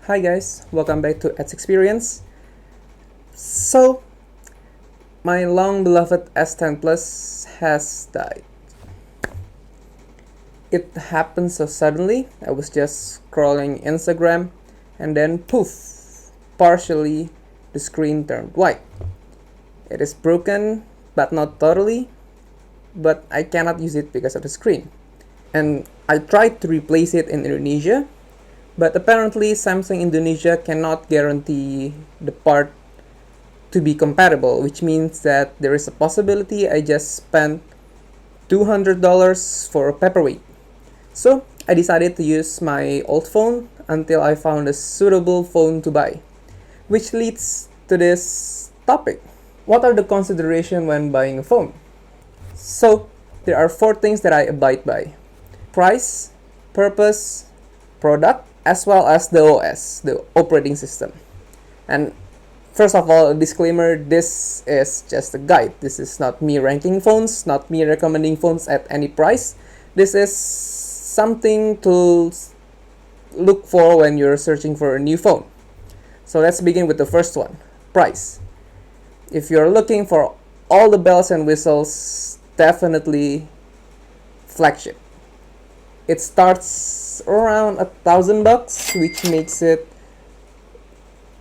Hi guys, welcome back to Xperience. So, my long beloved S10 Plus has died. It happened so suddenly. I was just scrolling Instagram and then poof, partially the screen turned white. It is broken, but not totally, but I cannot use it because of the screen. And I tried to replace it in Indonesia, but apparently Samsung Indonesia cannot guarantee the part to be compatible, which means that there is a possibility I just spent $200 for a paperweight. So I decided to use my old phone until I found a suitable phone to buy, which leads to this topic. What are the considerations when buying a phone? So there are 4 things that I abide by: price, purpose, product, as well as the OS, the operating system. And first of all, a disclaimer, this is just a guide. This is not me ranking phones, not me recommending phones at any price. This is something to look for when you're searching for a new phone. So let's begin with the first one, price. If you're looking for all the bells and whistles, definitely flagship. It starts around $1,000, which makes it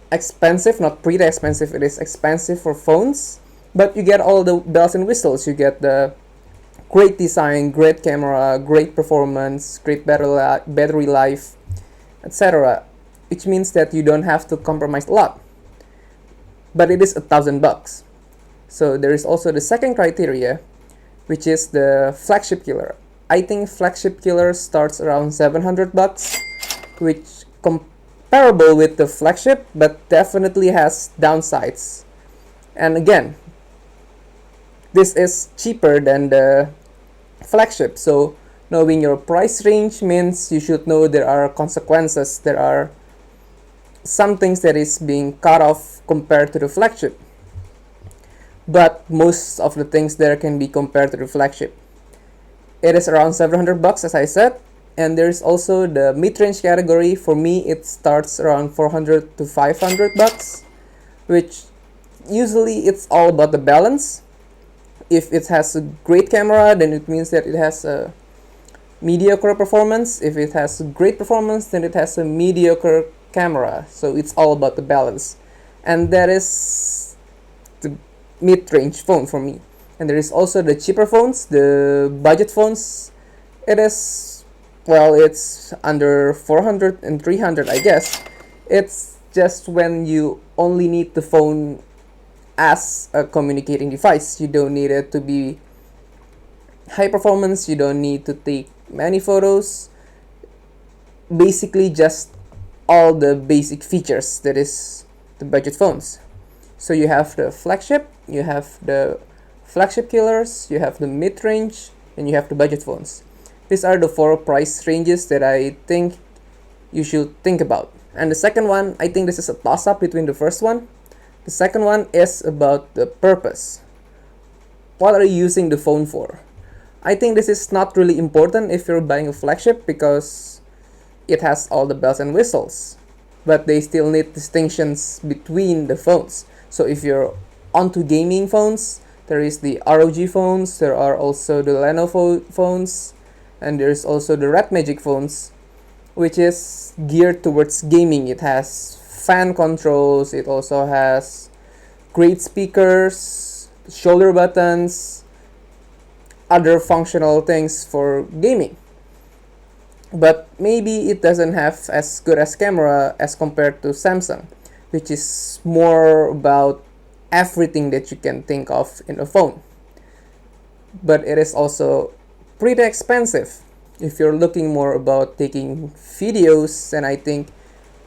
expensive, not pretty expensive, it is expensive for phones, but you get all the bells and whistles. You get the great design, great camera, great performance, great battery life, etc., which means that you don't have to compromise a lot, but it is $1,000. So there is also the second criteria, which is the flagship killer. I think flagship killer starts around $700, which comparable with the flagship, but definitely has downsides. And again, this is cheaper than the flagship, so knowing your price range means you should know there are consequences. There are some things that is being cut off compared to the flagship, but most of the things there can be compared to the flagship. It is around $700, as I said. And there's also the mid-range category. For me, it starts around $400 to $500, which usually it's all about the balance. If it has a great camera, then it means that it has a mediocre performance. If it has a great performance, then it has a mediocre camera. So it's all about the balance. And that is the mid-range phone for me. And there is also the cheaper phones, the budget phones. It is, well, it's under 400 and 300, I guess. It's just when you only need the phone as a communicating device. You don't need it to be high performance. You don't need to take many photos. Basically just all the basic features that is the budget phones. So you have the flagship, you have the flagship killers, you have the mid-range, and you have the budget phones. These are the 4 price ranges that I think you should think about. And the second one, I think this is a toss-up between the first one. The second one is about the purpose. What are you using the phone for? I think this is not really important if you're buying a flagship because it has all the bells and whistles, but they still need distinctions between the phones. So if you're onto gaming phones, there is the ROG phones, there are also the Lenovo phones, and there's also the Red Magic phones, which is geared towards gaming. It has fan controls, it also has great speakers, shoulder buttons, other functional things for gaming. But maybe it doesn't have as good as camera as compared to Samsung, which is more about everything that you can think of in a phone. But it is also pretty expensive. If you're looking more about taking videos, then I think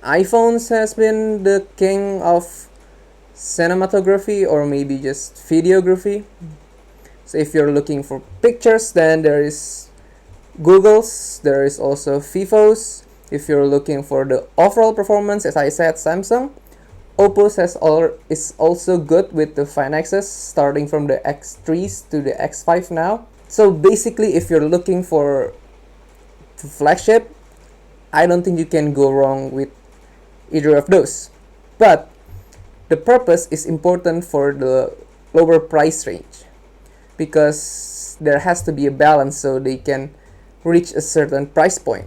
iPhones has been the king of cinematography, or maybe just videography. So if you're looking for pictures, then there is Google's, there is also Vivo's. If you're looking for the overall performance, as I said, Samsung. Oppo's is also good with the Fine XS, starting from the X3s to the X5 now. So basically, if you're looking for flagship, I don't think you can go wrong with either of those. But the purpose is important for the lower price range, because there has to be a balance so they can reach a certain price point.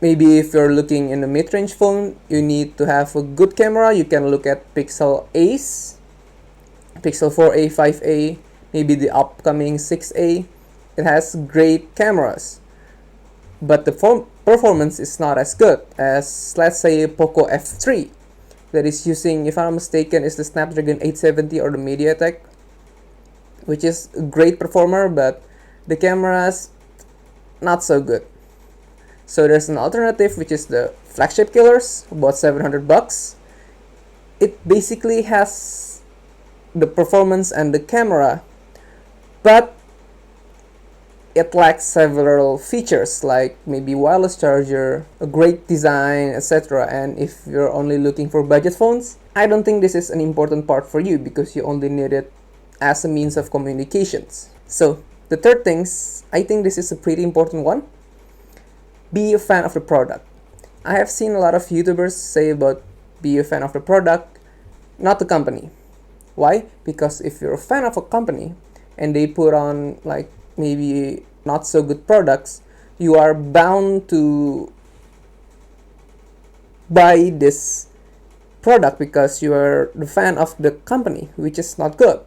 Maybe if you're looking in a mid-range phone, you need to have a good camera. You can look at Pixel Ace, Pixel 4a, 5a, maybe the upcoming 6a. It has great cameras, but the performance is not as good as, let's say, Poco F3 that is using, if I'm not mistaken, is the Snapdragon 870 or the MediaTek, which is a great performer, but the cameras not so good. So there's an alternative, which is the flagship killers, about $700. It basically has the performance and the camera, but it lacks several features like maybe wireless charger, a great design, etc. And if you're only looking for budget phones, I don't think this is an important part for you, because you only need it as a means of communications. So the third things, I think this is a pretty important one. Be a fan of the product. I have seen a lot of YouTubers say about be a fan of the product, not the company. Why? Because if you're a fan of a company and they put on like maybe not so good products, you are bound to buy this product because you are the fan of the company, which is not good.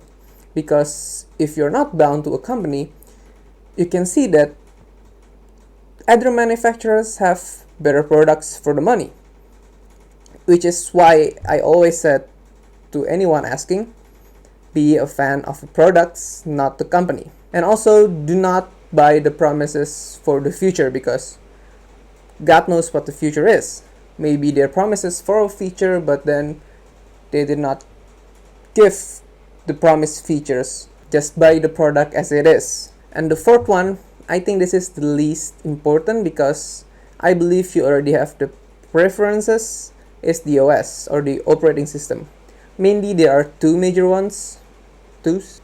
Because if you're not bound to a company, you can see that other manufacturers have better products for the money, which is why I always said to anyone asking, be a fan of the products, not the company. And also, do not buy the promises for the future, because God knows what the future is. Maybe they're promises for a feature, but then they did not give the promised features. Just buy the product as it is. And the fourth one, I think this is the least important, because I believe you already have the preferences, is the OS or the operating system. Mainly there are two major ones.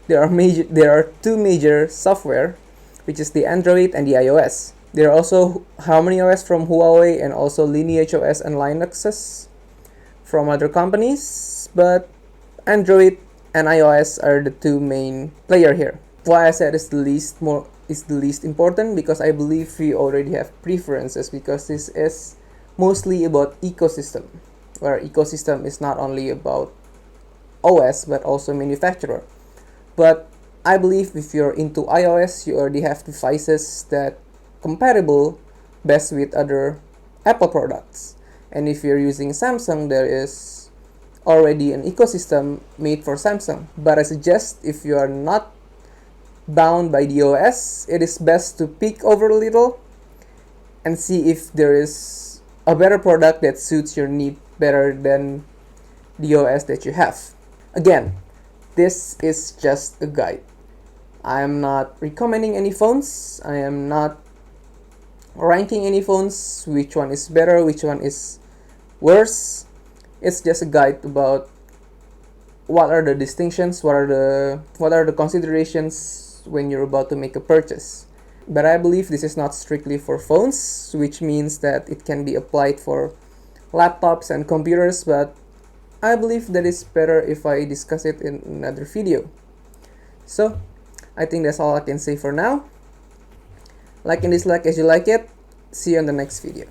There are two major software, which is the Android and the iOS. There are also Harmony OS from Huawei and also Lineage OS and Linuxes from other companies, but Android and iOS are the two main player here. Why I said is the least important, because I believe we already have preferences, because this is mostly about ecosystem, where ecosystem is not only about OS but also manufacturer. But I believe if you're into iOS, you already have devices that compatible best with other Apple products. And if you're using Samsung, there is already an ecosystem made for Samsung. But I suggest if you are not bound by the OS, it is best to peek over a little and see if there is a better product that suits your need better than the OS that you have. Again, this is just a guide. I am not recommending any phones. I am not ranking any phones, which one is better, which one is worse. It's just a guide about what are the distinctions, what are the considerations when you're about to make a purchase. But I believe this is not strictly for phones, which means that it can be applied for laptops and computers, but I believe that it's better if I discuss it in another video. So, I think that's all I can say for now. Like and dislike as you like it. See you on the next video.